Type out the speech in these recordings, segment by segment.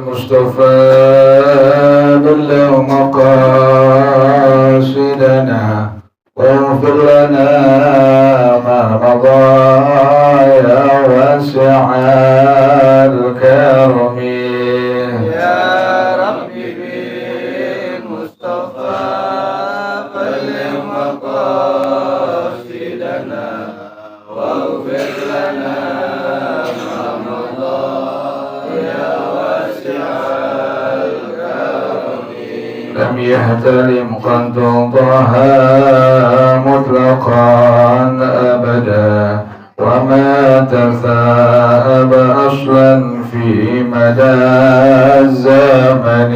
المصطفى بلغ مقاصدنا واغفر لنا ما مضى يا واسع الكرم يا ربي بالمصطفى بلغ مقاصدنا واغفر لنا ما مضى يا واسع الكرم لم يحترم قد طه مطلقا أبدا وما تثاءب أصلا في مدى الزمن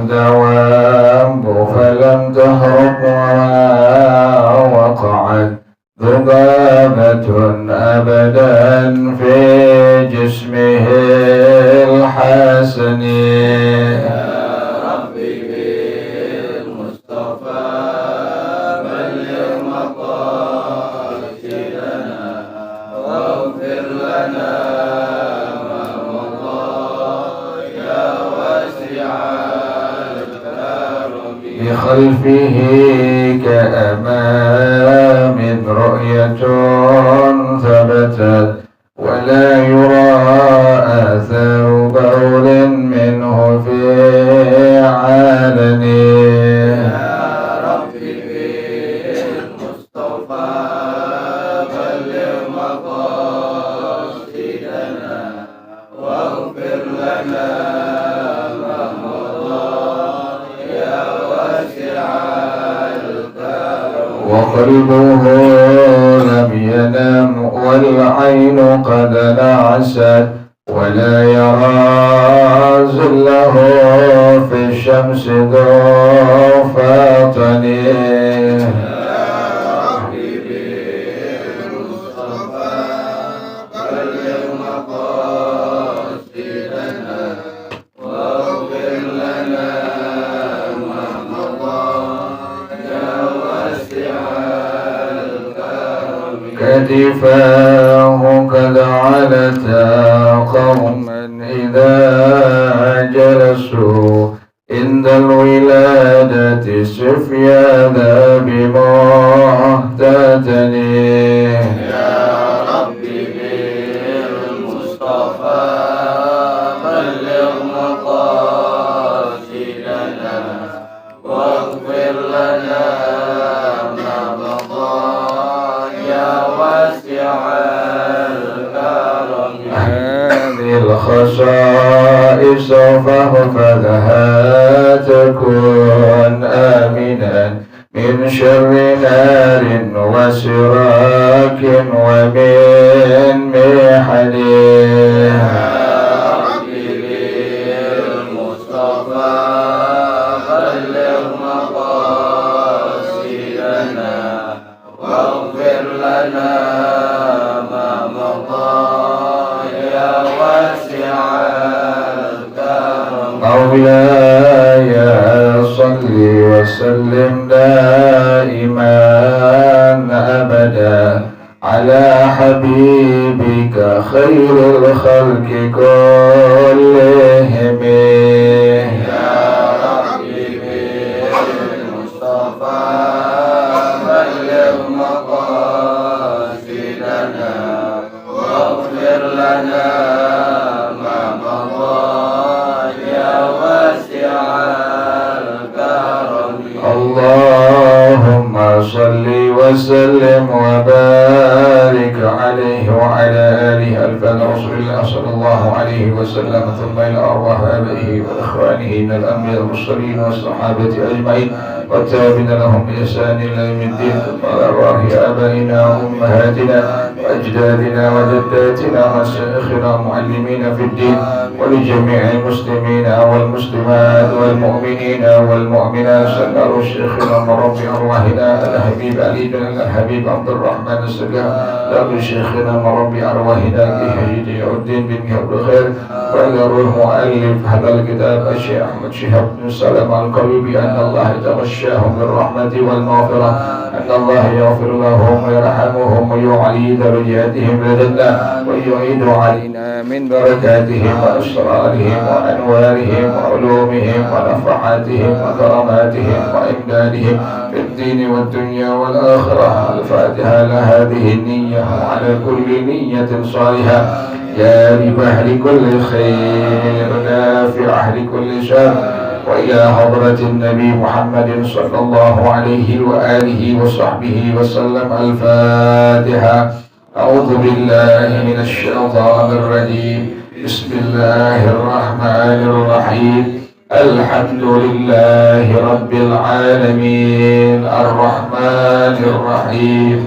الدوام فلم تهرب وقعت ذبابة أبدا في جسمه الحسن يا ربي بالمصطفى بلغ مقاصدنا واغفر لنا ما مضى يا واسع بخلفه كأمام رؤية ثبتت ولا يرى آثار بول منه في علن يا ربي بالمصطفى بلغ مقاصدنا واغفر لنا وقلبه لم ينم والعين قد نعست ولا يرى ظله في الشمس ذو فاطن كتفاه قد علتا قوما إذا جلسوا عند الولادة سفيانا بمهتدن يا ربي بالمصطفى بلغ مقاصدنا واغفر لنا ما مضى هذه الخصائص فاحفظها تكون آمنا من شر نار وسراك ومن محن مولاي صل وسلم دائما أبدا على حبيبك خير الخلق كلهم يا ربي بالمصطفى بلغ مقاصدنا واغفر لنا ما مضى اللهم صل وسلم وبارك عليه وعلى آله ألفان رسول الله صلى الله عليه وسلم ثم إلى أرواح آبائه وإخوانه من الأنبياء المرسلين والصحابة أجمعين والتابعين لهم بإحسان إلى يوم الدين ثم على أرواح آبائنا وأمهاتنا وأجدادنا وجداتنا ومشايخنا ومعلمين في الدين ولجميع المسلمين والمسلمات والمؤمنين والمؤمنات سنر شيخنا مربي أرواحنا الحبيب علي بن الحبيب عبد الرحمن السقاف لابن شيخنا مربي أرواحنا لحجته المؤلف هذا الكتاب الشيخ أحمد شهاب بن سلام القوي بأن الله يتغشاهم بالرحمة والمغفرة، أن الله يغفر لهم ويرحمهم ويعلي درجاتهم لدنا ويعيد علينا من بركاتهم وأسرارهم وأنوارهم وعلومهم ونفحاتهم وكراماتهم وإمدادهم في الدين والدنيا والآخرة. الفاتحة لهذه النية وعلى كل نية صالحة جالبة لكل خير نافعة لكل شر، وإلى حضرة النبي محمد صلى الله عليه وآله وصحبه وسلم. الفاتحة. أعوذ بالله من الشيطان الرجيم. بسم الله الرحمن الرحيم. الحمد لله رب العالمين الرحمن الرحيم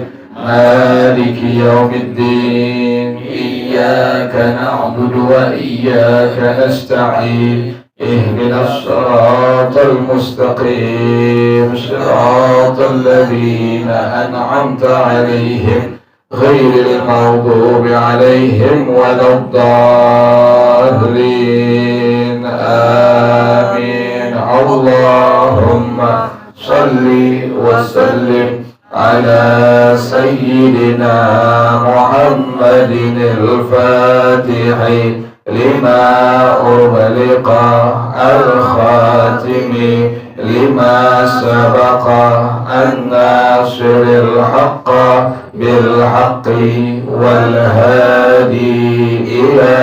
مالك يوم الدين. إياك نعبد وإياك نستعين. اهدنا الصراط المستقيم صراط الذين أنعمت عليهم غير المغضوب عليهم ولا الضالين. آمين. اللهم صل وسلم على سيدنا محمد الفاتح لما أغلق الخاتم لما سبق الناصر الحق بالحق والهادي إلى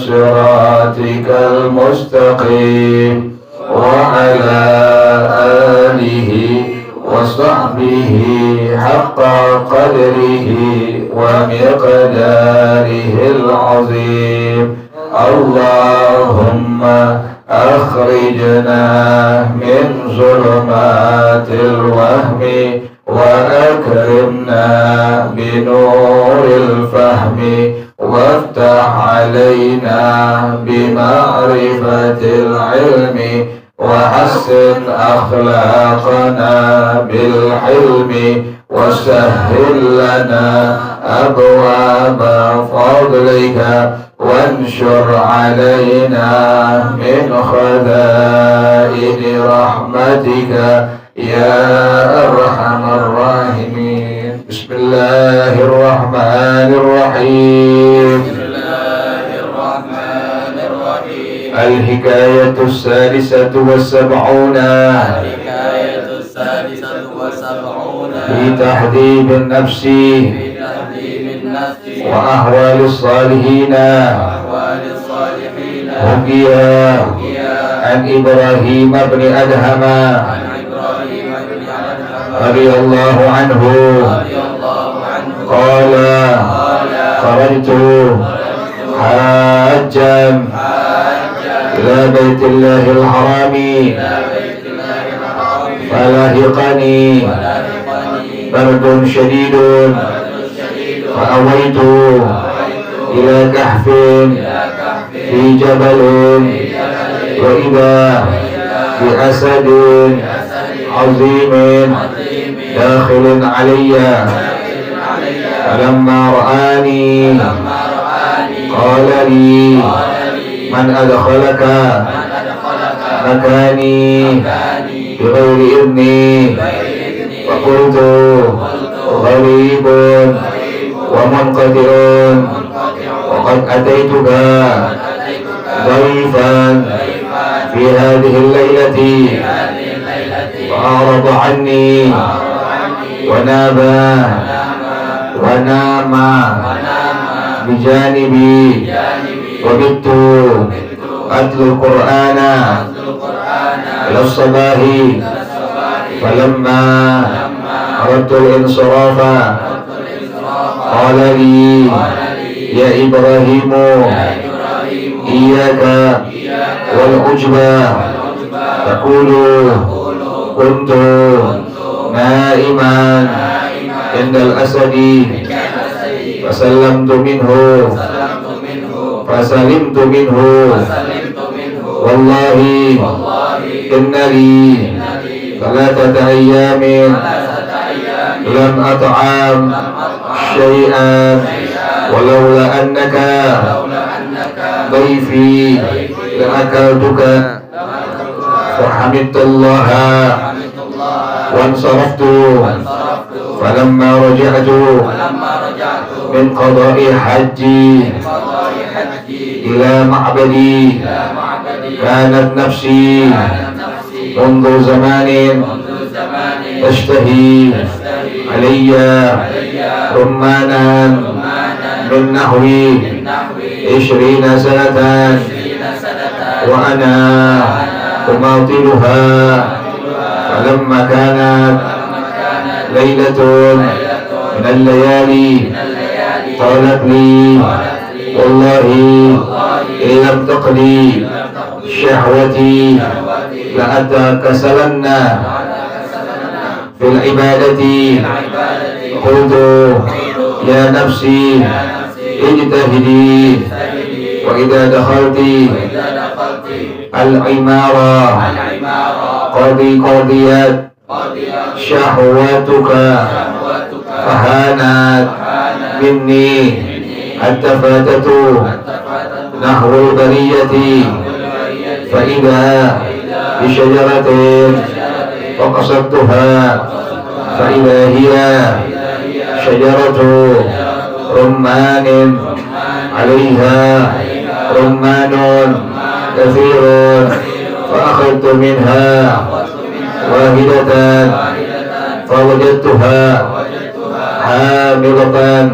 صراطك المستقيم وعلى آله وصحبه حق قدره ومقداره العظيم. اللهم أخرجنا من ظلمات الوهم وأكرمنا بنور الفهم وافتح علينا بمعرفة العلم وحسن أخلاقنا بالحلم وسهل لنا أبواب فضلك وانشر علينا من خزائن رحمتك يا أرحم الراحمين. بسم الله الرحمن الرحيم. الحكاية السادسة والسبعون في تحذيب النفس وأحوال الصالحين. حكي عن إبراهيم بن أدهم رضي الله عنه قال خرجت حاجا إلى بيت الله الحرام فلاحقني برد شديد فأويت إلى كهف في جبل وإذا بأسد عظيم داخل علي. فلما رآني قال لي من أدخلك مكاني بغير إذني؟ فقلت غريب ومنقطع وقد أتيتك ضيفا في هذه الليلة. فأعرض عني ونام بجانبي وبت أتلو القرآن إلى الصباح. فلما أردت الانصراف قال لي يا إبراهيم إياك والعجب تقول كنت نائما عند الأسد فسلمت منه والله إن لي 3 أيام لم أطعم شيئا ولولا أنك ضيفي لأكلتك فحمدت الله وانصرفت فلما رجعت من قضاء حجي إلى معبدي كانت نفسي منذ زمان تشتهي علي رمانا من نحو 20 سنة وأنا أماطلها فلما كانت ليلة من الليالي قالت لي والله إن لم تقضي شهوتي لأتكسلن في العبادة قلت يا نفسي اجتهدي وإذا دخلت العمارة قضيت شهوتك فهانت مني التفاتة نحو البرية فإذا بشجرة فقصدتها فإذا هي شجرة رمان عليها رمان كثير فأخذت منها واحدة فوجدتها حامضة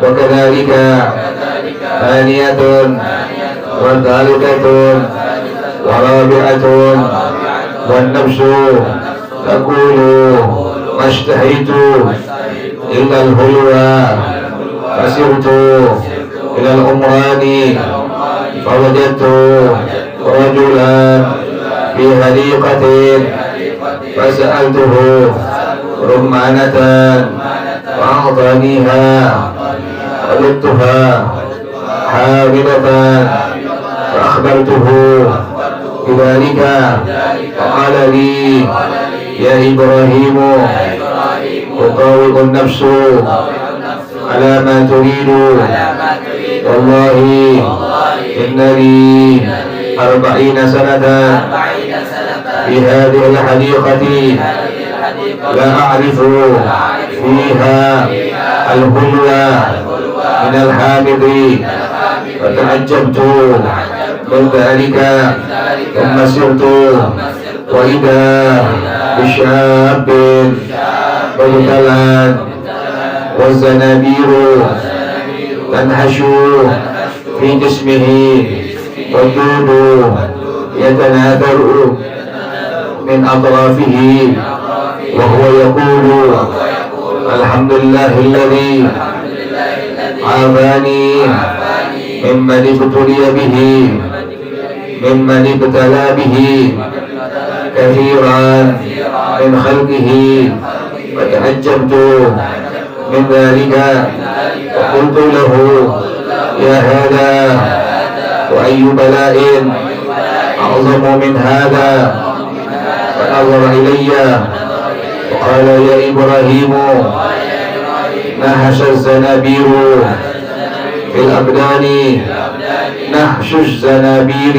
وكذلك ثانية وثالثة ورابعة والنفس تقول ما اشتهيت إلا الهلوى فسرت إلى العمران فوجدت رجلا في حديقة فسألته رمانة فأعطانيها وجدتها حامضة فأخبرته بذلك فقال لي يا إبراهيم أطاوق النفس على ما تريد والله إن لي 40 سنة في هذه الحديقة لا أعرف فيها الهلوى من الحامض فتعجبت من ذلك ثم سرت وإذا بشاب مبتلى والزنابير تنهش في جسمه والدود يتناثر من أطرافه وهو يقول الحمد لله الذي عافاني ممن ابتلى به كثيرا من خلقه فتعجبت من ذلك وقلت له يا هذا وأي بلاء أعظم من هذا فنظر إلي وقال يا إبراهيم نهش الزنابير في الأبدان نهش الزنابير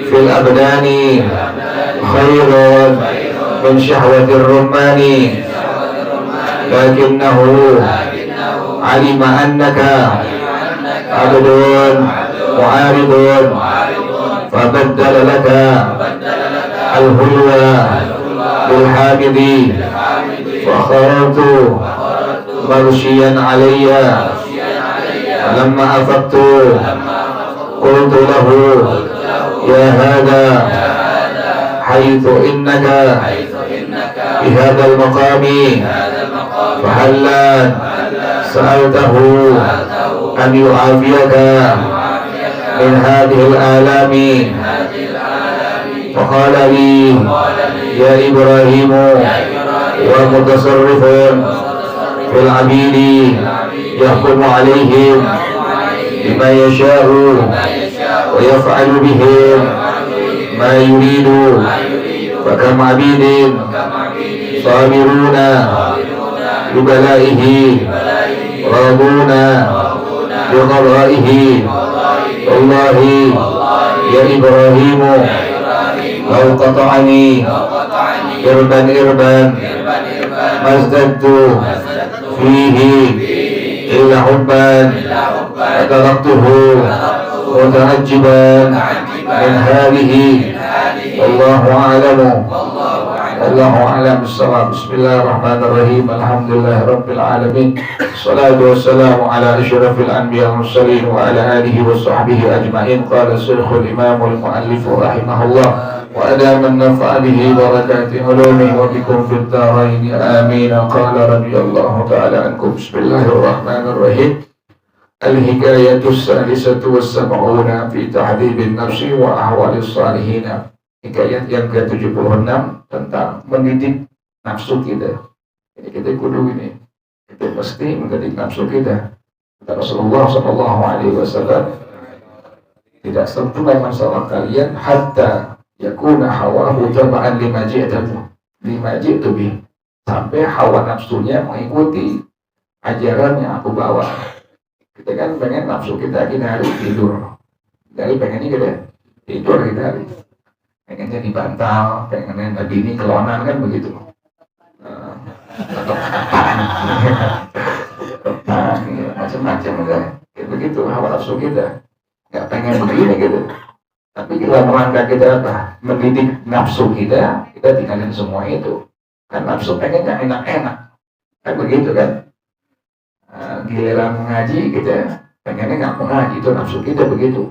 في الأبدان خير من شهوة الرمان لكنه علم أنك عبد معارض فبدل لك الهلوى بالحامض فخرجت مغشيا علي فلما أفقت قلت له يا هذا حيث إنك بهذا المقام فهلا سألته أن يعافيك من هذه الآلام فقال لي يا إبراهيم ومتصرف في العبيد يحكم عليهم بما يشاء ويفعل بهم ما يريد فكم عبيد صابرون ببلائه راضون بقضائه wallahi ya Ibrahimu lau qata'ani irban mazdadtu fihi illa hubban taraktuhu muta'ajjiban min hadihi wallahu a'lamu wallahu a'lam bissawab. Bismillahirrahmanirrahim. Alhamdulillahirabbil alamin. Shalatu wassalamu ala asyrafil anbiya wal mursalin wa ala alihi wa sahbihi ajma'in. Qala Syekhul Imam al Muallif rahimahullah wa adaman nafa'a bihi barakati ulumi wa bikum fid dharain amin. Qala radhiyallahu ta'ala ankum. Bismillahirrahmanirrahim. Al-hikayatus salisatu was-sab'una fi tahdhibin nafsi wa ahwalis salihin. Hikayat yang ke-76 tentang mendidik nafsu kita. Jadi kita kudu ini, kita mesti mendidik nafsu kita. Kata Rasulullah SAW, tidak sempurna masalah kalian hatta yakuna hawahu taba'an lima ji'tu bih, sampai hawa nafsunya mengikuti ajaran yang aku bawa. Kita kan pengen nafsu kita harus tidur, jadi pengennya kita tidur kita hari. Pengennya dibantal, pengennya tadi ini kelonan kan begitu. Atau macam-macam kan. Begitu hawa nafsu kita. Nggak pengen begini gitu. Tapi dalam rangka kita apa? Mendidik nafsu kita tinggalin semua itu. Kan nafsu pengennya enak-enak. Kan begitu kan. Giliran mengaji kita pengennya nggak mengaji, itu nafsu kita begitu.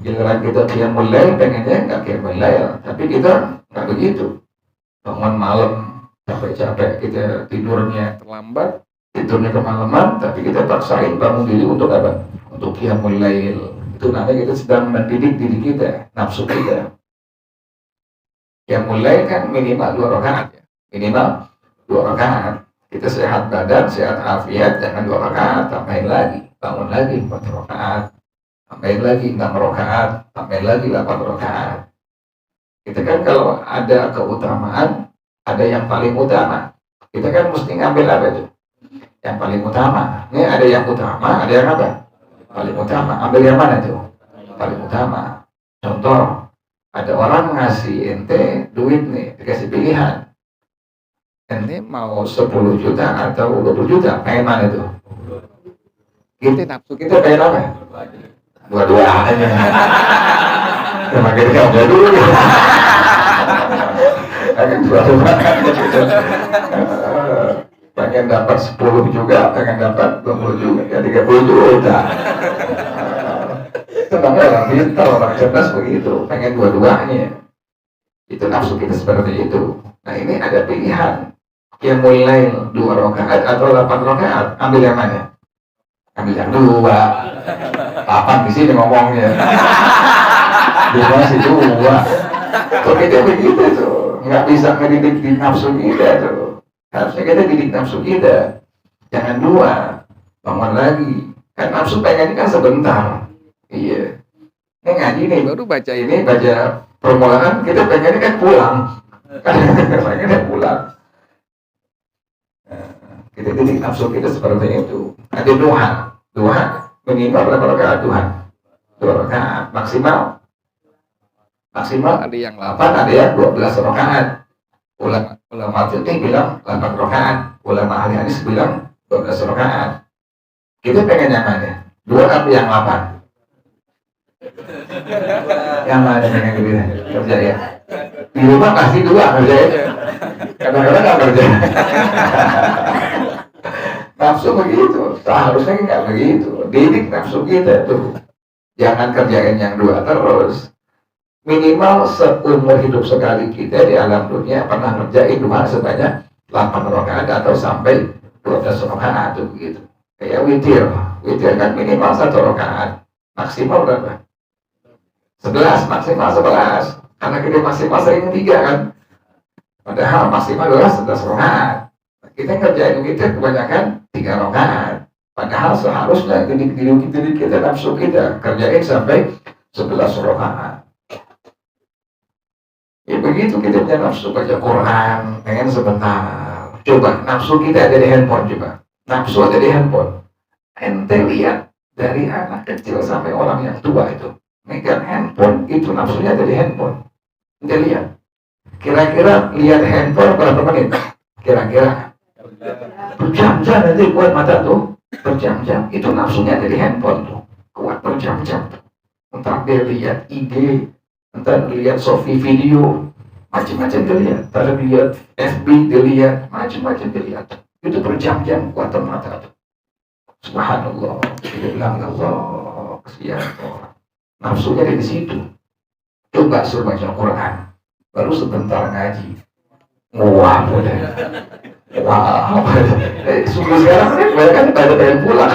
Giliran kita qiyamul lail pengennya nggak qiyamul lail, tapi kita nggak begitu. Bangun malam capek-capek, kita tidurnya terlambat, tidurnya kemalaman, tapi kita paksain bangun diri untuk apa? Untuk qiyamul lail. Itu namanya kita sedang mendidik diri kita, nafsu kita. Qiyamul lail kan minimal 2 rakaat ya. Minimal 2 rakaat. Kita sehat badan, sehat afiat, jangan 2 rakaat, tambahin lagi, bangun lagi 4 rakaat. Tambahin lagi 6 rakaat, tambahin lagi 8 rakaat. Kita kan kalau ada keutamaan, ada yang paling utama. Kita kan mesti ngambil apa itu? Yang paling utama. Ini ada yang utama, ada yang apa? Paling utama. Ambil yang mana tuh? Paling utama. Contoh, ada orang ngasih ente duit nih, dikasih pilihan. Ente mau 10 juta atau 20 juta, pengen mana tuh? Kita nafsu kita pengen apa? Dua-duanya. Ya makanya dia udah dulu. Pengen dua-duanya. Pengen dapat 10 juga, pengen dapat 20 juga, ya 30 juta. Itu namanya orang pintar, orang cerdas begitu. Pengen dua-duanya. Itu nafsu kita seperti itu. Nah ini ada pilihan. Yang mulai 2 rakaat atau 8 rakaat, ambil yang mana? Ambil yang 2. 8 di sini ngomongnya. Dia sih 2. Tuh kita begitu tuh, nggak bisa ngedidik di nafsu kita tuh. Harusnya kita didik nafsu kita. Jangan 2, bangun lagi. Kan nafsu pengen kan sebentar. Iya. Ini ngaji nih, baru baca ini, baca permulaan, kita pengennya kan pulang. Pengennya pulang. Kita didik nafsu kita seperti itu. Ada duha minimal berapa rakaat duha? 2 rakaat maksimal ada yang 8, ada yang 12 rakaat. Ulama fikih bilang 8 rakaat, ulama ahli hadis bilang 12 rakaat. Kita pengen yang mana? 2 apa yang 8? Yang mana pengen kerja ya? Di rumah pasti 2 kerja ya. Kadang-kadang nggak kerja. Nafsu begitu, seharusnya nggak begitu. Didik nafsu kita tuh, jangan kerjain yang 2 terus. Minimal seumur hidup sekali kita di alam dunia pernah ngerjain duha sebanyak 8 rakaat atau sampai 12 rakaat tuh begitu. Kayak witir kan minimal 1 rakaat, maksimal berapa? 11, maksimal 11. Karena kita maksimal sering 3 kan. Padahal maksimal adalah 11 rakaat. Kita ngerjain witir kebanyakan 3 rakaat. Padahal seharusnya didik kita nafsu kita kerjain sampai 11 rakaat. Ya begitu kita punya nafsu baca Quran, pengen sebentar. Coba nafsu kita ada di handphone coba. Nafsu ada di handphone. Ente lihat Dari anak kecil sampai orang yang tua itu megang handphone, itu nafsunya dari handphone. Dia lihat. Kira-kira lihat handphone berapa menit? Kira-kira berjam-jam nanti buat mata tuh. Berjam-jam. Itu nafsunya dari handphone tuh. Kuat berjam-jam. Entah dia lihat IG, entah lihat Sofi video, macam-macam dia lihat. Entah lihat FB dia lihat, macam-macam dia lihat. Itu berjam-jam kuat mata tuh. Subhanallah. Dia bilang, Allah, kesian orang. Nafsunya dari situ. Coba suruh baca Quran. Baru sebentar ngaji. Wah, boleh. Wah, sungguh sekarang mereka kan pada pengen pulang.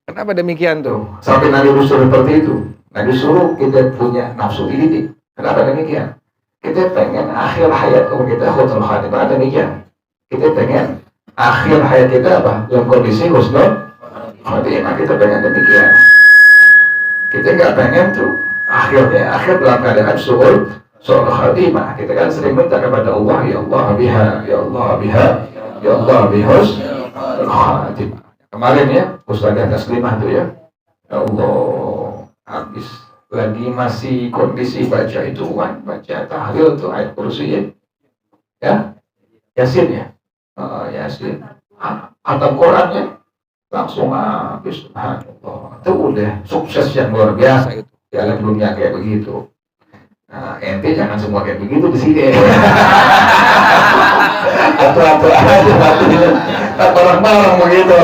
Kenapa demikian tuh? Sampai Nabi suruh seperti itu. Nabi suruh kita punya nafsu dididik. Kenapa demikian? Kita pengen akhir hayat kita husnul khatimah, demikian. Kita pengen akhir hayat kita apa? Dalam kondisi husnul khatimah, kita pengen demikian. Kita nggak pengen tuh akhir dalam keadaan suul khatimah. Kita kan sering minta kepada Allah, ya Allah biha, ya Allah biha, ya Allah bihus khatimah. Kemarin ya Ustazah Taslimah tuh ya, ya Allah habis lagi masih kondisi baca itu kan, baca tahlil tuh ayat kursi ya, Yasin ya, Yasin, atau Quran ya, langsung habis. Subhanallah, itu udah sukses yang luar biasa itu di alam dunia kayak begitu. Nah, ente jangan semua kayak begitu di sini. Atau aja, barang-barang begitu.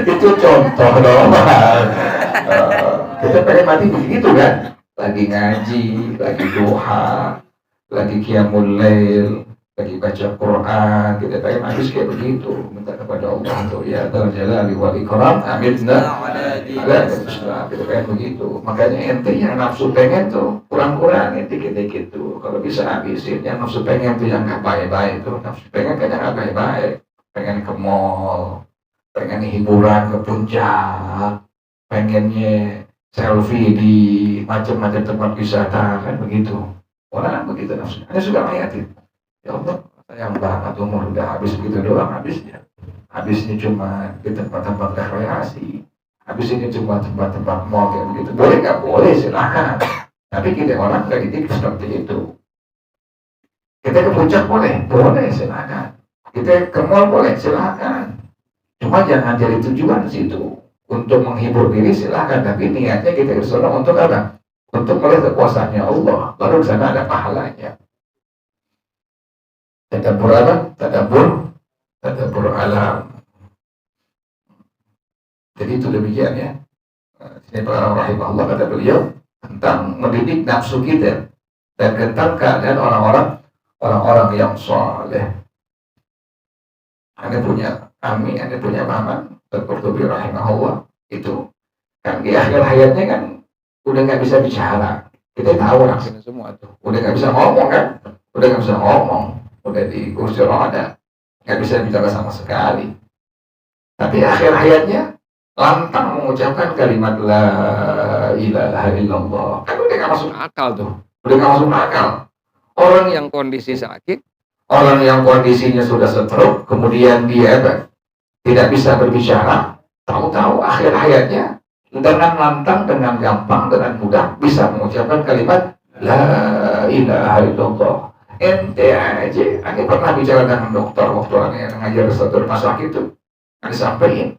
Itu contoh dong. Kita pengen mati begitu kan? Lagi ngaji, lagi duha, lagi qiyamul lail, lagi baca Quran, kita pengen habis kayak begitu. Minta kepada Allah tuh, ya Dzal Jalali wal Ikram, amitna ala Islam. Kita pengen begitu. Makanya ente yang nafsu pengen tuh kurang-kurangin dikit-dikit tuh. Kalau bisa habisin. Yang nafsu pengen tuh yang nggak baik-baik tuh. Nafsu pengen kan yang nggak baik-baik. Pengen ke mall, pengen hiburan ke puncak, pengennya selfie di macam-macam tempat wisata, kan begitu. Orang kan begitu nafsu. Hanya sudah ngayatin. Ya Allah, sayang banget umur udah habis begitu doang habisnya. Habisnya cuma di tempat-tempat rekreasi. Habisnya cuma tempat-tempat mall kayak begitu. Boleh nggak? Boleh, silakan. Tapi kita orang nggak dididik seperti itu. Kita ke puncak boleh? Boleh, silakan. Kita ke mall boleh? Silakan. Cuma jangan jadi tujuan situ. Untuk menghibur diri silakan. Tapi niatnya kita ke sana untuk apa? Untuk melihat kekuasaannya Allah. Baru di sana ada pahalanya. Tadabbur apa? Tadabbur alam. Jadi itu demikian ya. Sini para rahimahullah kata beliau tentang mendidik nafsu kita dan tentang keadaan orang-orang yang saleh. Anda punya paman Al-Qurtubi rahimahullah itu kan di akhir hayatnya kan udah nggak bisa bicara. Kita tahu langsung semua tuh. Udah nggak bisa ngomong kan? Udah di kursi roda, nggak bisa bicara sama sekali. Tapi akhir hayatnya lantang mengucapkan kalimat la ilaha illallah. Kan udah nggak masuk akal tuh. Orang yang kondisi sakit, orang yang kondisinya sudah stroke, kemudian dia tidak bisa berbicara, tahu-tahu akhir hayatnya dengan lantang, dengan gampang, dengan mudah bisa mengucapkan kalimat la ilaha illallah. Ente aja, aku pernah bicara dengan dokter waktu yang ngajar satu rumah sakit itu, disampaikan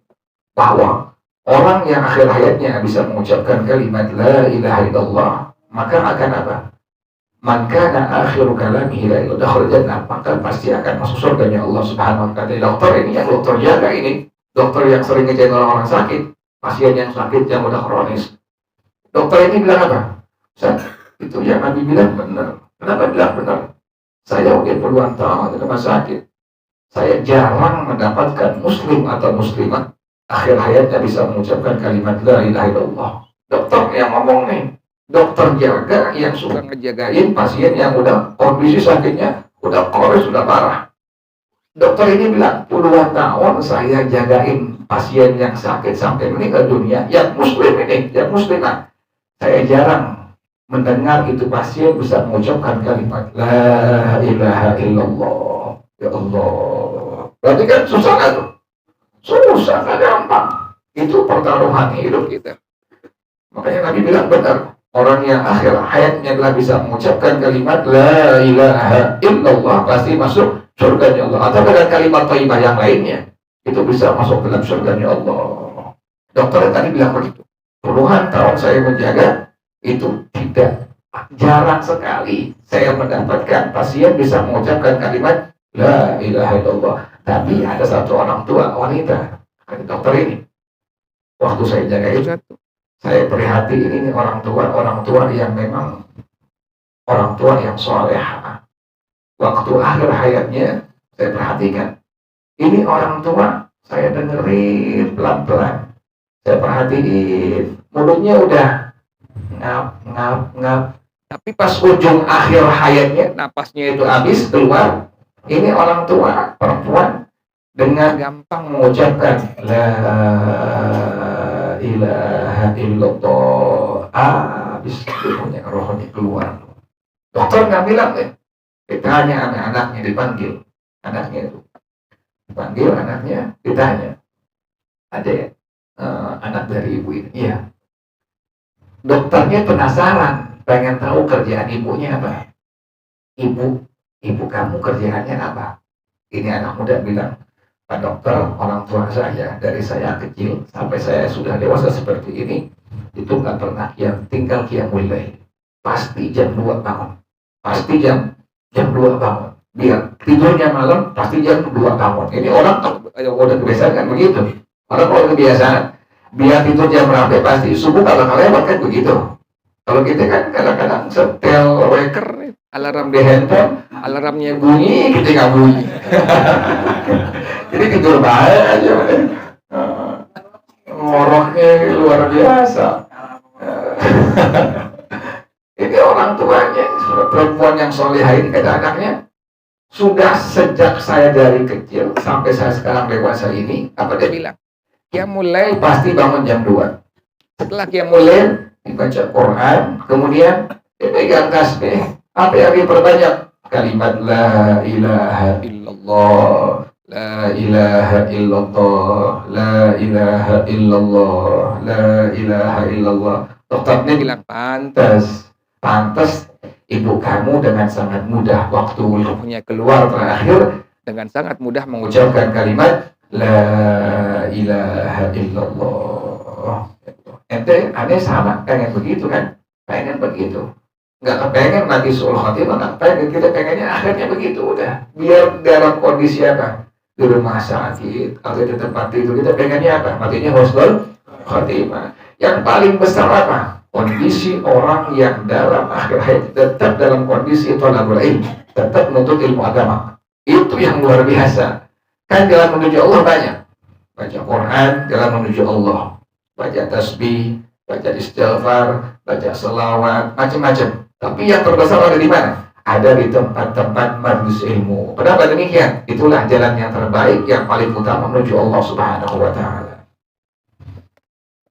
bahwa orang yang akhir hayatnya bisa mengucapkan kalimat la ilaha illallah, maka akan apa? Maka akhiru kalamihi la ilaha illallah, maka pasti akan masuk surganya Allah Subhanahu wa taala. Dokter ini yang dokter jaga ini, dokter yang sering ngejaga orang sakit, pasien yang sakit yang udah kronis. Dokter ini bilang apa? Itu yang Nabi bilang benar. Kenapa bilang benar? Saya udah puluhan tahun di rumah sakit. Saya jarang mendapatkan muslim atau muslimah akhir hayatnya bisa mengucapkan kalimat la ilaha illallah. Dokter yang ngomong nih, dokter jaga yang suka ngejagain pasien yang udah kondisi sakitnya udah kores, sudah parah. Dokter ini bilang, puluhan tahun saya jagain pasien yang sakit sampai meninggal dunia, yang muslim ini, yang muslimah. Saya jarang mendengar itu pasien bisa mengucapkan kalimat la ilaha illallah. Ya Allah, Berarti kan susah kan tuh? Susah, gak gampang. Itu pertaruhan hidup kita. Makanya Nabi bilang benar, orang yang akhir hayatnya telah bisa mengucapkan kalimat La ilaha illallah pasti masuk surganya Allah. Atau dengan kalimat thayyibah yang lainnya, itu bisa masuk dalam surganya Allah. Dokter tadi bilang begitu. Puluhan tahun saya menjaga, itu tidak jarang sekali saya mendapatkan pasien bisa mengucapkan kalimat La ilaha illallah. Tapi ada satu orang tua wanita, dokter ini, waktu saya jaga itu, saya perhati ini orang tua yang memang orang tua yang soleh. Waktu akhir hayatnya saya perhatikan, ini orang tua saya dengerin pelan-pelan, saya perhatiin mulutnya udah ngap, tapi pas ujung akhir hayatnya napasnya itu habis keluar, ini orang tua perempuan dengan gampang mengucapkan La ilaha illallah, habis punya rohnya keluar. Dokter nggak bilang ditanya anak-anaknya, dipanggil anaknya itu, dipanggil anaknya, ditanya, ada anak dari ibu ini, iya. Dokternya penasaran, pengen tahu kerjaan ibunya apa. Ibu kamu kerjaannya apa? Ini anak muda bilang, Pak dokter, orang tua saya dari saya kecil sampai saya sudah dewasa seperti ini, itu nggak pernah tinggal qiyamul lail. Pasti jam 2 bangun. Pasti jam 2 bangun. Biar tidurnya malam, pasti jam 2 bangun. Ini orang udah kebiasaan kan begitu. Orang kalau kebiasaan, biar tidur jam berapa pasti subuh kalau lewat kan begitu. Kalau kita kan kadang-kadang setel waker, alarm di handphone, alarmnya bunyi, kita nggak bunyi. Jadi tidur baik aja, ngoroknya luar biasa. Ini orang tuanya, perempuan yang solehah ini kata anaknya, sudah sejak saya dari kecil sampai saya sekarang dewasa ini, apa dia bilang? Qiyamul lail pasti bangun jam 2. Setelah qiyamul lail dibaca Quran, kemudian dipegang tasbih. Apa yang diperbanyak? Kalimat La ilaha illallah, La ilaha illallah, La ilaha illallah, La ilaha illallah. Dokternya bilang pantas ibu kamu dengan sangat mudah waktu ruhnya keluar terakhir dengan sangat mudah mengucapkan kalimat La ilaha illallah. Ente aneh sama, pengen begitu kan? Pengen begitu. Nggak kepengen mati suul khotimah, nggak pengen. Kita pengennya akhirnya begitu udah. Biar dalam kondisi apa? Di rumah sakit atau di tempat tidur, kita pengennya apa? Matinya husnul khotimah. Yang paling besar apa? Kondisi orang yang dalam akhir hayat tetap dalam kondisi thalabul ilm, tetap menuntut ilmu agama. Itu yang luar biasa. Kan jalan menuju Allah banyak. Baca Quran, jalan menuju Allah. Baca tasbih, baca istighfar, baca selawat, macam-macam. Tapi yang terbesar ada di mana? Ada di tempat-tempat majelis ilmu. Kenapa demikian? Itulah jalan yang terbaik, yang paling utama menuju Allah Subhanahu wa Ta'ala.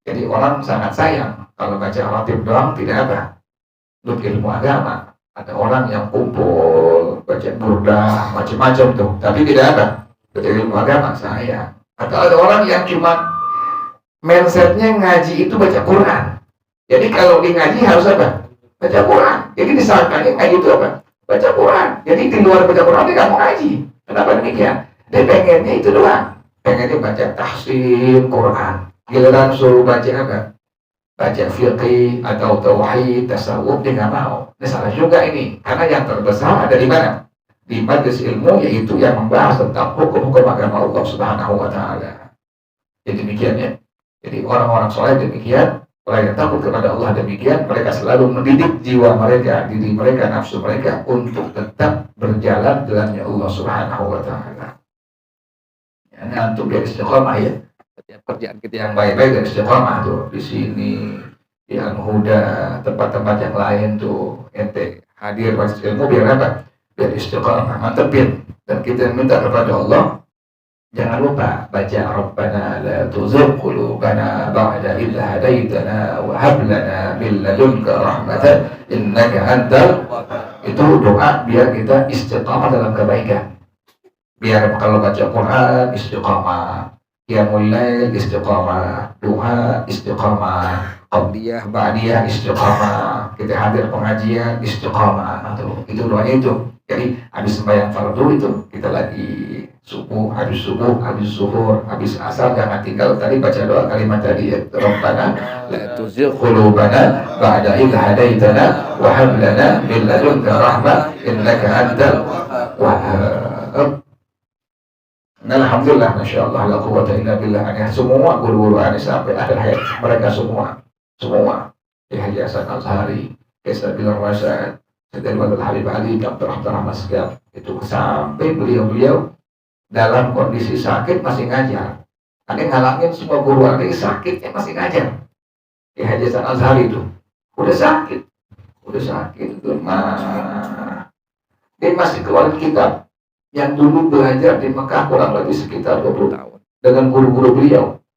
Jadi orang sangat sayang kalau baca ratib doang tidak apa? Untuk ilmu agama. Ada orang yang kumpul baca burdah, macam-macam tuh, tapi tidak apa? Baca ilmu agama, sayang. Atau ada orang yang cuma mindsetnya ngaji itu baca Quran. Jadi kalau di ngaji harus apa? Baca Quran. Jadi disangkanya ngaji itu apa? Baca Quran. Jadi di luar baca Quran dia nggak mau ngaji. Kenapa demikian? Dia pengennya itu doang. Pengennya baca tahsin Quran. Giliran suruh baca apa? Baca fiqih atau tauhid, tasawuf, dia nggak mau. Ini salah juga ini. Karena yang terbesar ada di mana? Di majelis ilmu, yaitu yang membahas tentang hukum-hukum agama Allah Subhanahu wa Ta'ala. Jadi demikian ya. Jadi orang-orang soleh demikian, orang yang takut kepada Allah demikian, mereka selalu mendidik jiwa mereka, diri mereka, nafsu mereka untuk tetap berjalan jalannya Allah Subhanahu wa Ta'ala. Ya, nah, untuk biar istiqomah ya. Setiap kerjaan kita yang baik-baik dan istiqomah tuh di sini, di Al-Huda, tempat-tempat yang lain tuh, ente hadir majelis ilmu biar apa? Biar istiqomah, mantepin. Dan kita minta kepada Allah, jangan lupa baca Rabbana la tuzigh qulubana ba'da idh hadaitana wa hab lana min ladunka rahmatan innaka antal. Itu doa biar kita istiqamah dalam kebaikan. Biar kalau baca Quran istiqamah, qiyamul lail istiqamah, duha istiqamah, qabliyah ba'diyah istiqamah, kita hadir pengajian istiqamah. Itu doanya itu. Jadi habis sembahyang fardu itu kita lagi subuh, habis zuhur, habis asar jangan tinggal tadi baca doa kalimat tadi ya. Rabbana la tuzigh qulubana ba'da idh hadaitana wa hab lana min ladunka rahmah innaka antal wahhab. Alhamdulillah, Masya Allah, la quwwata illa billah. Semua guru-guru aneh sampai akhir hayat mereka semua Ki Haji Hasan Azhari, Ki Sabil Rasyad, Sayyid Habib Ali, Dr. Rahmat Segaf, itu sampai beliau dalam kondisi sakit masih ngajar. Ada ngalangin semua guru ada sakitnya masih ngajar. Ki Haji Hasan Azhari itu udah sakit itu dia masih keluar kitab yang dulu belajar di Mekah kurang lebih sekitar 20 tahun dengan guru-guru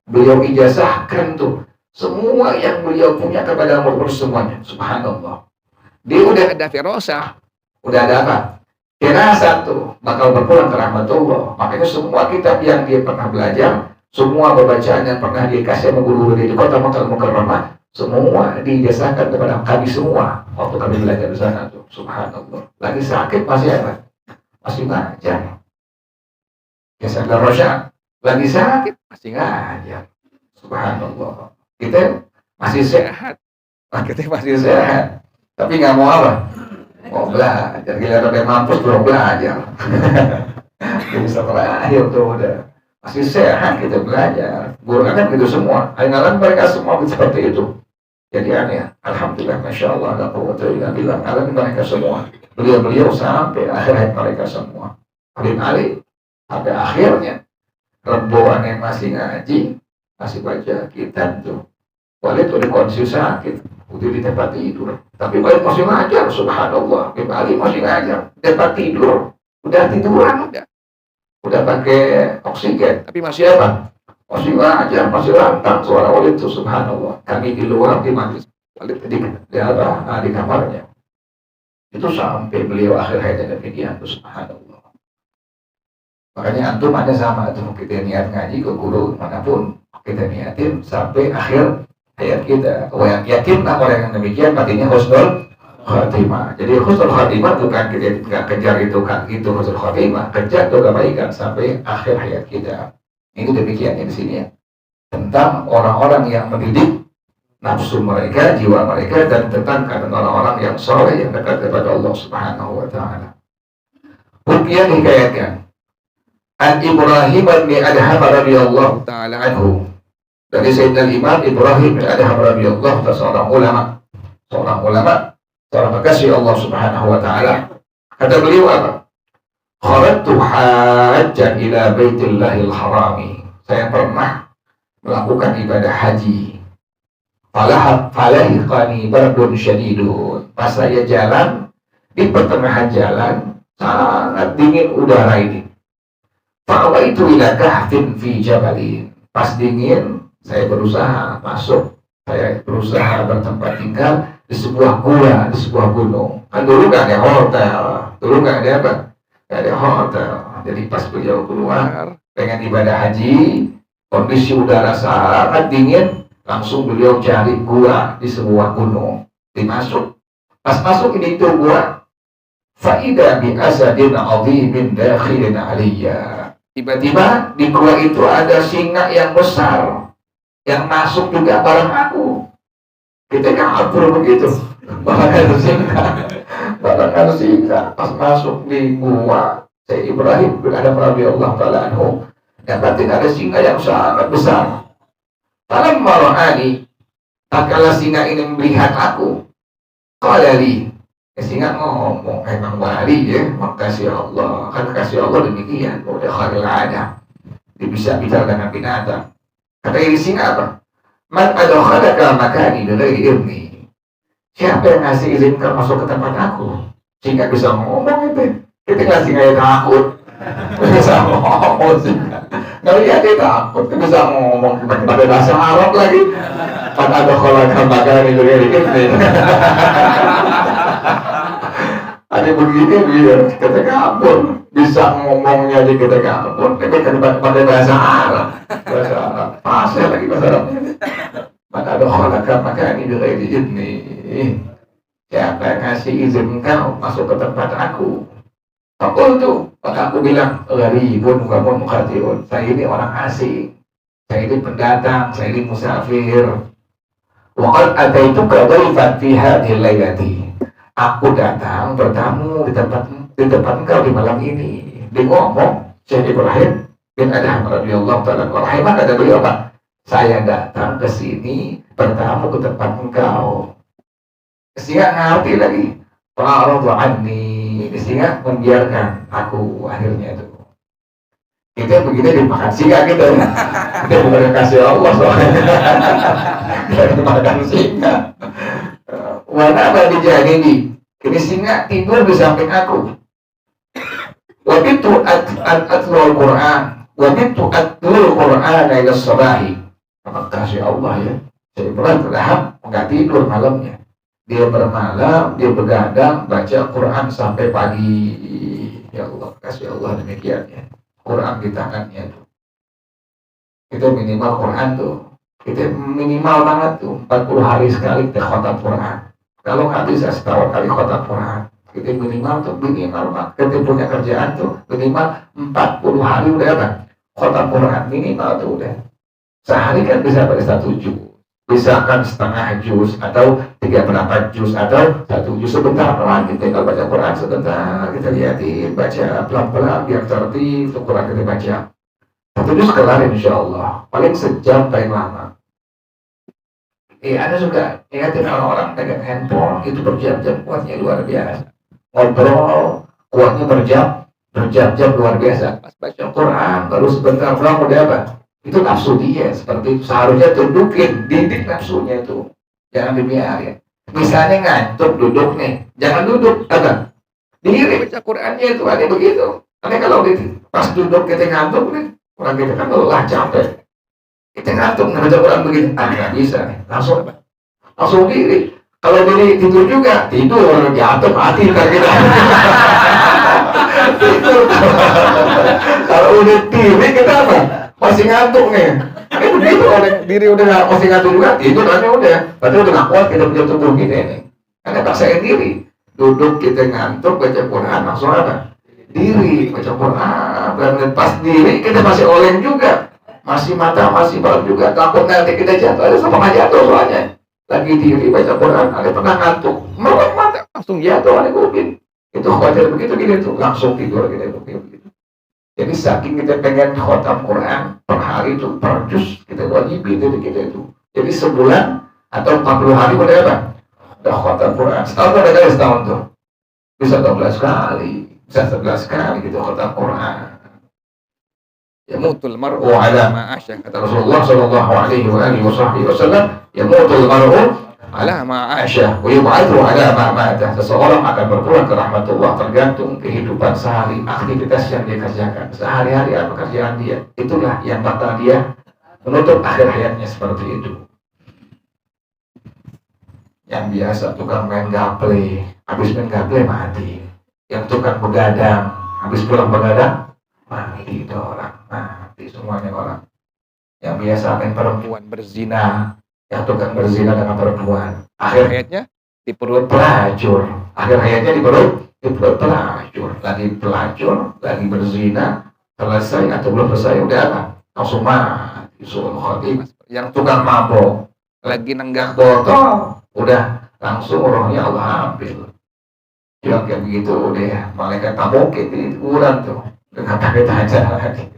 beliau ijazahkan tuh semua yang beliau punya kepada murid semuanya. Subhanallah, dia udah ada firasah, udah ada apa? Firasah tuh bakal berpulang ke rahmatullah. Makanya semua kitab yang dia pernah belajar, semua bacaan yang pernah dikasih sama guru di kota Makkah Mukarramah, semua diijazahkan kepada kami semua waktu kami belajar di sana tuh. Subhanallah, lagi sakit masih apa? Masih ngajar. Ya Sabil Rasyad lagi sakit masih ngajar. Subhanallah, kita masih sehat. Kita masih sehat, tapi nggak mau apa? Mau belajar. Gila udah mampus belum belajar. Jadi setelah akhir tuh udah masih sehat kita belajar. Guru kan gitu semua. Akhirnya mereka semua seperti itu. Jadi aneh. Alhamdulillah, Masya Allah, la quwwata illa billah. Alam mereka semua. Beliau sampai akhir hayat mereka semua. Habib Ali sampai akhirnya rembuan yang masih ngaji, masih baca kitab tuh. Walid udah kondisi sakit, udah di tempat tidur. Tapi Walid masih ngajar, subhanallah. Habib Ali masih ngajar, tempat tidur. Udah tiduran, udah pakai oksigen. Tapi masih apa? Masih ngajar, masih lantang suara Walid itu, subhanallah. Kami di luar di majlis, Walid di kamarnya. Itu sampai beliau akhir hayatnya demikian tuh, subhanallah. Makanya antum ada sama tuh, kita niat ngaji ke guru manapun, kita niatin sampai akhir hayat kita. Yang yakin orang yang demikian matinya husnul khatimah. Jadi husnul khatimah bukan kita nggak kejar itu husnul khatimah, kejar itu kebaikan sampai akhir hayat kita. Itu demikian di sini ya. Tentang orang-orang yang mendidik nafsu mereka, jiwa mereka, dan tentang keadaan orang-orang yang soleh yang dekat kepada Allah Subhanahu wa taala. Kemudian dikayatkan An Ibrahim bin Adham radhiyallahu taala anhu. Dari Sayyidina Imam Ibrahim bin Adham radhiyallahu taala, seorang ulama, seorang kekasih Allah Subhanahu wa taala. Kata beliau apa? Kharajtu hajjan ila Baitillahil Harami. Saya pernah melakukan ibadah haji. Falahiqani bardun syadidun. Pas saya jalan di pertengahan jalan sangat dingin udara ini. Fa'awaitu ila kahfin fi jabalin. Pas dingin saya berusaha masuk. Saya berusaha bertempat tinggal di sebuah gua, di sebuah gunung. Kan dulu nggak ada hotel, dulu nggak ada apa? Nggak ada hotel. Jadi pas beliau keluar pengen ibadah haji, kondisi udara sangat dingin, langsung beliau cari gua di sebuah gunung. Dimasuk. Pas masuk ini itu gua, faida bi asadin adhimin dakhilin aliyya. Tiba-tiba di gua itu ada singa yang besar yang masuk juga bareng aku. Kita kabur begitu, barengan singa. Pas masuk di gua, saya Ibrahim bin Adham radhiyallahu taala anhu, dapatin ada singa yang sangat besar. Falamma marahani, tatkala singa ini melihat aku, qala li, singa ngomong, emang wali ya, makasih Allah, kan kasih Allah demikian, udah khalil ada, bisa bicara dengan binatang. Kata ini singa apa? Man adkhalaka makani bighairi idzni. Siapa yang ngasih izin kau masuk ke tempat aku? Singa bisa ngomong itu. Kita nggak singa yang takut. Bisa ngomong singa. Nggak lihat dia takut. Dia bisa ngomong pakai bahasa Arab lagi. Man adkhalaka makani bighairi idzni. Ada begini dia, kita kabur. Bisa ngomongnya aja kita kabur. Tapi kan pakai bahasa Arab. Bahasa Arab. Pasal lagi bahasa Arabnya. Maka ada kholaka, maka ini dari ini. Siapa yang ngasih izin engkau masuk ke tempat aku? Aku tuh, maka aku bilang, gharibun wa munqati'un. Saya ini orang asing. Saya ini pendatang, saya ini musafir. Wa qad ataituka dhaifan fi hadhihi lailati. Aku datang bertamu di tempat engkau di malam ini. Dia ngomong, Syekh Ibrahim bin Adham radhiyallahu ta'ala anhu, kata beliau apa? Saya datang ke sini bertamu ke tempat engkau. Sehingga ngerti lagi. Fa'aradu anni. Sehingga membiarkan aku akhirnya itu. Kita begini dimakan singa gitu. Kita bukan kasih Allah soalnya. Kita dimakan singa. Wana badi jahili. Ini singa tidur di samping aku. Wabitu atlul Quran. Wabitu atlul Quran ila sabahi. Maka kasih Allah ya. Saya Ibrahim nggak tidur malamnya. Dia bermalam, dia begadang, baca Quran sampai pagi. Ya Allah, kasih Allah demikian ya. Quran di tangannya tuh. Kita minimal Quran tuh. Kita minimal banget tuh. 40 hari sekali kita khatam Quran. Kalau nggak bisa setahun kali khatam Quran, kita minimal tuh kita punya kerjaan tuh minimal 40 hari udah apa? Khatam Quran minimal tuh udah. Sehari kan bisa pada 1 juz, bisa kan setengah juz atau 3/4 juz atau 1 juz sebentar pelan kita tinggal baca Quran sebentar kita liatin baca pelan-pelan biar tertib tuh Quran kita baca 1 juz kelar insya Allah paling sejam paling lama. Anda suka ingatin orang-orang pegang handphone itu berjam-jam kuatnya luar biasa. Ngobrol kuatnya berjam-jam luar biasa. Pas baca Quran baru sebentar pulang udah apa? Itu nafsu dia seperti itu. Seharusnya tundukin, didik nafsunya itu. Jangan dibiarin. Misalnya ngantuk duduk nih, jangan duduk, apa? Diri baca Qurannya itu ada begitu. Karena kalau pas duduk kita ngantuk nih, orang kita kan lelah capek. Kita ngantuk baca Quran begini, nggak bisa nih, langsung diri. Kalau diri tidur juga, tidur jatuh mati kan kita. Tidur. Kalau udah diri kita apa? Masih ngantuk nih. Ini begitu, diri udah masih ngantuk juga, tidur aja udah. Berarti udah nggak kuat kita punya tubuh kita ini. Karena paksain diri. Duduk kita ngantuk baca Quran langsung apa? Diri baca Quran. Dan pas diri kita masih oleng juga. Masih mata, masih baru juga, takut nanti kita jatuh, ada sama jatuh soalnya. Lagi diri baca Quran, ada pernah ngantuk, melek mata, langsung jatuh, ada kuping. Itu khawatir begitu gini tuh, langsung tidur kita begitu. Jadi saking kita pengen khatam Quran per hari itu, per juz, kita wajibin itu kita itu. Jadi sebulan atau 40 hari udah apa? Udah khatam Quran. Setahun ada kali setahun tuh. Bisa 12 kali, bisa 11 kali kita khatam Quran. Yamutul mar'u ala ma asya, kata Rasulullah sallallahu alaihi wasallam, yamutul mar'u ala ma asya wa yub'atsu ala ma mata. Seseorang akan berpulang ke rahmatullah tergantung kehidupan sehari, aktivitas yang dia kerjakan sehari-hari, apa kerjaan dia, itulah yang bakal dia menutup akhir hayatnya seperti itu. Yang biasa tukang main gaple, habis main gaple mati. Yang tukang begadang, habis pulang begadang mati itu orang, mati semuanya orang. Yang biasa main perempuan berzina, yang tukang berzina dengan perempuan, akhir hayatnya di perut pelacur. Akhir hayatnya di perut pelacur. Lagi pelacur, lagi berzina, selesai atau belum selesai udah apa? Langsung mati. Yang tukang mabok, lagi nenggak botol, udah langsung rohnya Allah ambil. Yang kayak begitu udah malaikat tabokin di kuburan tuh. Dengan pakai aja lagi.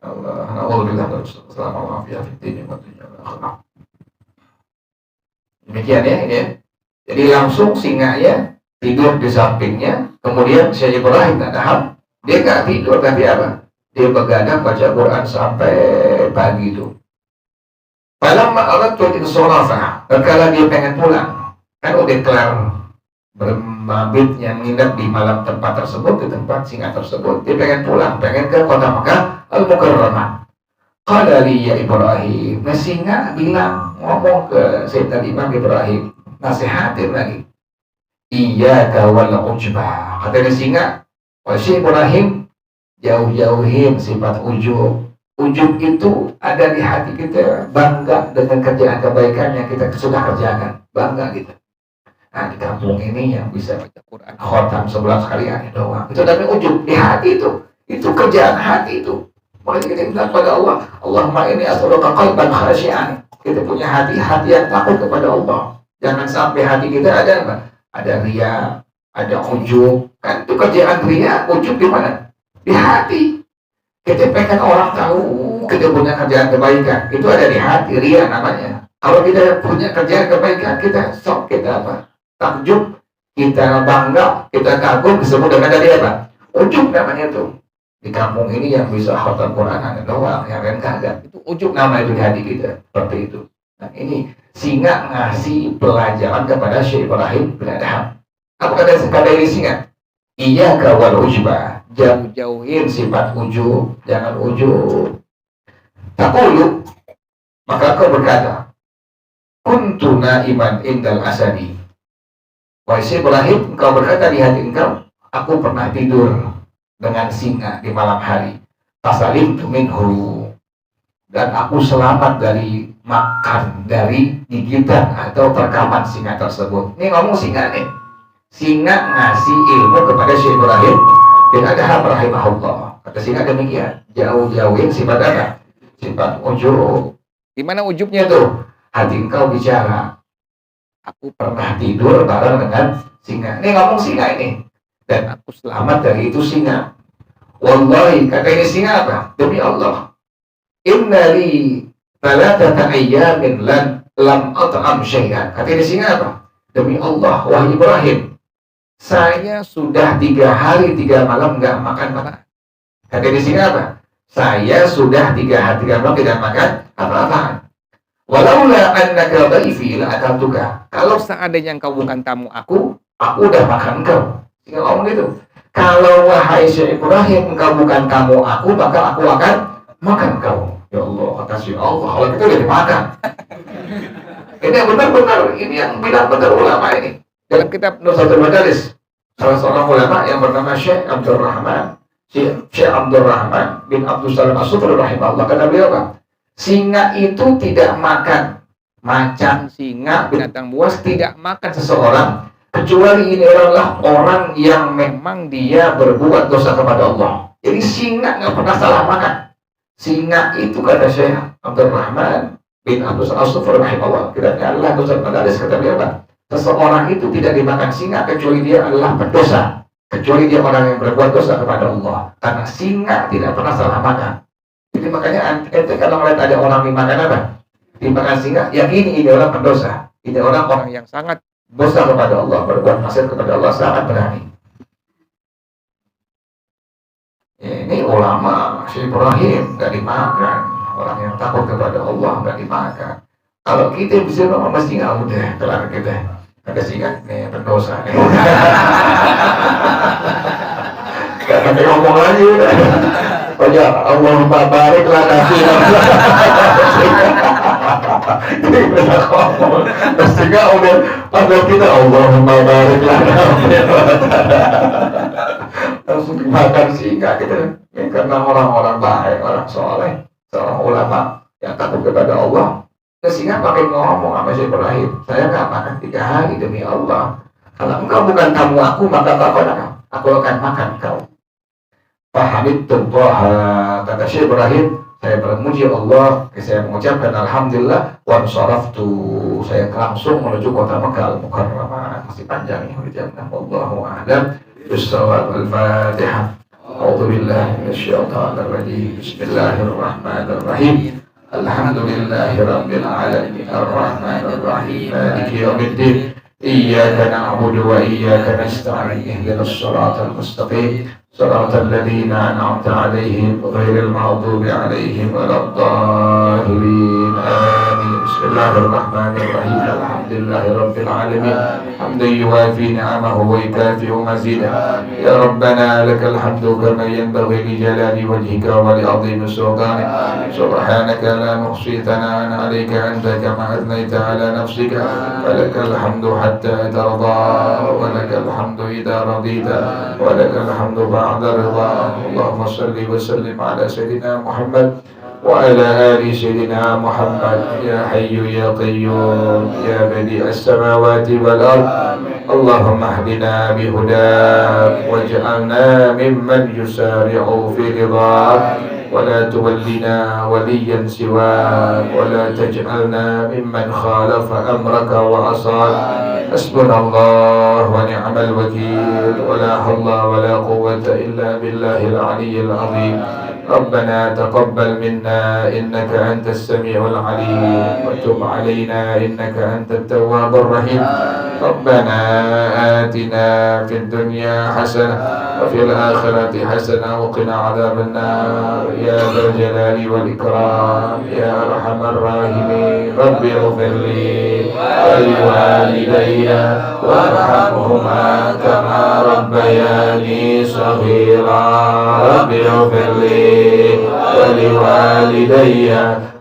Alhamdulillah selama mafiya ini demikian ya. Jadi langsung singanya tidur di sampingnya, kemudian Syekh Ibrahim Adham dia nggak tidur tapi apa? Dia begadang baca Quran sampai pagi itu. Malam malam tuh itu sholat, kalau dia pengen pulang, kan udah kelar bermabit yang nginep di malam tempat tersebut, di tempat singa tersebut, dia pengen pulang, pengen ke kota Mekah Al-Mukarramah. Qala li ya Ibrahim, nah singa bilang, ngomong ke Sayyidina Imam Ibrahim, nasihatin lagi, Iyyaka wal ujbah. Kata singa, wahai Ibrahim, jauh-jauhin sifat ujub. Ujub itu ada di hati kita, bangga dengan kerjaan kebaikan yang kita sudah kerjakan, bangga gitu. Nah, di kampung ini yang bisa baca Quran khotam 11 kali hari doang, itu namanya ujub di hati itu kerjaan hati itu. Makanya kita bilang pada Allah, Allahumma inni as'aluka qalban khashi'an. Kita punya hati yang takut kepada Allah. Jangan sampai hati kita ada apa? Ada riya, ada ujub. Kan itu kerjaan riya, ujub di mana? Di hati. Kita pengen orang tahu kita punya kerjaan kebaikan, itu ada di hati, riya namanya. Kalau kita punya kerjaan kebaikan, kita sok, kita apa? Takjub, kita bangga, kita kagum, disebut dengan dari apa? Ujub namanya itu. Di kampung ini yang bisa khatam Quran ada doang, yang lain kagak. Itu ujub nama itu di hati kita, seperti itu. Nah ini singa ngasih pelajaran kepada Syekh Ibrahim bin Adham. Apa kata ini singa? Iyyaka wal ujbah. Jauh-jauhin sifat ujub, jangan ujub. Taqulu, maka kau berkata, kuntu naiman indal asadi. Wahai Syekh Ibrahim, engkau berkata di hati engkau, aku pernah tidur dengan singa di malam hari. Fasalimtu minhu, dan aku selamat dari makan, dari gigitan atau perkaman singa tersebut. Ini ngomong singa nih. Singa ngasih ilmu kepada Syekh Ibrahim bin Adham rahimahullah. Kata singa demikian, jauh-jauhin sifat apa? Sifat ujub. Di mana ujubnya tuh? Hati engkau bicara, aku pernah tidur bareng dengan singa. Ini ngomong singa ini. Dan aku selamat dari itu singa. Wallahi, kata ini singa apa? Demi Allah. Inna li thalathata ayyamin lam at'am syai'an. Kata ini singa apa? Demi Allah, wahai Ibrahim, saya sudah 3 hari 3 malam nggak makan apa. Kata ini singa apa? Saya sudah 3 hari 3 malam tidak makan apa-apaan. Walaula annaka dhaifi la akaltuka. Kalau seandainya engkau bukan tamu aku udah makan engkau. Singa ngomong gitu. Kalau wahai Syekh Ibrahim engkau bukan tamu aku, maka aku akan makan kau. Ya Allah, kasih Allah, kalau itu udah dimakan. Ini yang benar-benar, ini yang bilang benar ulama ini. Dalam kitab Nursatul Majalis, salah seorang ulama yang bernama Syekh Abdurrahman bin Abdul Salam As-Sufri rahimahullah, kata beliau apa? Singa itu tidak makan macan, singa, binatang buas tidak makan seseorang kecuali ini adalah orang yang memang dia berbuat dosa kepada Allah. Jadi singa nggak pernah salah makan. Singa itu kata Syekh Abdurrahman bin Abdul Salam As-Sufri rahimahullah, kiranya Allah dosa Majalis, kata beliau apa? Seseorang itu tidak dimakan singa kecuali dia adalah pendosa, kecuali dia orang yang berbuat dosa kepada Allah. Karena singa tidak pernah salah makan. Jadi makanya ente kalau melihat ada orang dimakan apa? Dimakan singa, yakini ini orang pendosa. Ini orang yang sangat dosa kepada Allah, berbuat maksiat kepada Allah, sangat berani. Ini ulama Syekh Ibrahim nggak dimakan. Orang yang takut kepada Allah nggak dimakan. Kalau kita bisa ngomong sama singa, udah kelar kita. Ada singa nih pendosa nih. Gak pakai ngomong lagi udah. Pokoknya Allahumma barik lana fina. Ini kita ngomong. Singa udah pada kita Allahumma barik lana fina. Langsung dimakan singa kita. Ya, karena orang-orang baik, orang soleh, seorang ulama yang takut kepada Allah. Singa pakai ngomong sama Syekh Ibrahim, saya nggak makan 3 hari demi Allah. Kalau engkau bukan tamu aku, maka aku akan makan kau. Fahamidullah, kata Syekh Ibrahim, saya bermuji Allah, saya mengucapkan alhamdulillah, wansaraftu, saya langsung menuju kota Makkah Al-Mukarramah. Masih panjang ini ucapan. Wallahu a'lam bissawab. Al-Fatihah. A'udzu billahi minasyaitonir rajim. Bismillahirrahmanirrahim. Alhamdulillahi rabbil alamin arrahmanir rahim maliki yaumiddin iyyaka na'budu wa iyyaka nasta'in ihdinas siratal mustaqim siratal ladzina an'amta 'alaihim ghairil maghdubi 'alaihim waladdallin amin. الله الرحمن الرحيم الحمد لله رب العالمين حمدا يوافي نعمه ويكافئ مزيده يا ربنا لك الحمد كما ينبغي لجلال وجهك ولعظيم سلطانك سبحانك لا نحصي ثناء عليك أنت كما أثنيت على نفسك ولك الحمد حتى ترضى ولك الحمد إذا رضيت ولك الحمد بعد رضا اللهم صل وسلم على سيدنا محمد وعلى آل سيدنا محمد يا حي يا قيوم يا بديع السماوات والأرض اللهم اهدنا بهداك واجعلنا ممن يسارع في رضاك ولا تولنا وليا سواك ولا تجعلنا ممن خالف أمرك وعصاك حسبنا الله ونعم الوكيل ولا حول ولا قوة إلا بالله العلي العظيم ربنا تقبل منا إنك أنت السميع العليم وتب علينا إنك أنت التواب الرحيم ربنا آتنا في الدنيا حسنة وفي الآخرة حسنة وقنا عذاب النار يا ذا الجلال والإكرام يا أرحم الراحمين رب اغفر لي ولوالدي وارحمهما كما ربياني صغيرا رب اغفر لي ولوالدي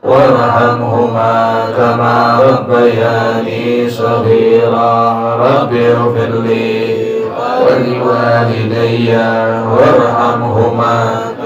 وارحمهما كما ربياني صغيرا رب اغفر لي ولوالدي وارحمهما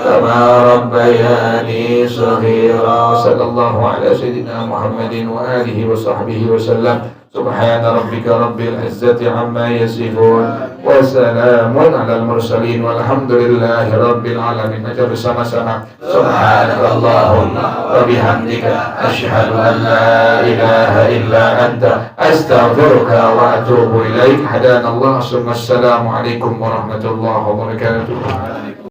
كما ربياني صغيرا صلى الله على سيدنا محمد وآله وصحبه وسلم سبحان ربك رب العزة عما يصفون وسلام على المرسلين والحمد لله رب العالمين. Aja bersama-sama Subhanakallahumma wa bihamdika asyhadu an la ilaha illa anta astaghfiruka wa atubu ilaik. Hadanallah. Assalamualaikum warahmatullahi wabarakatuh.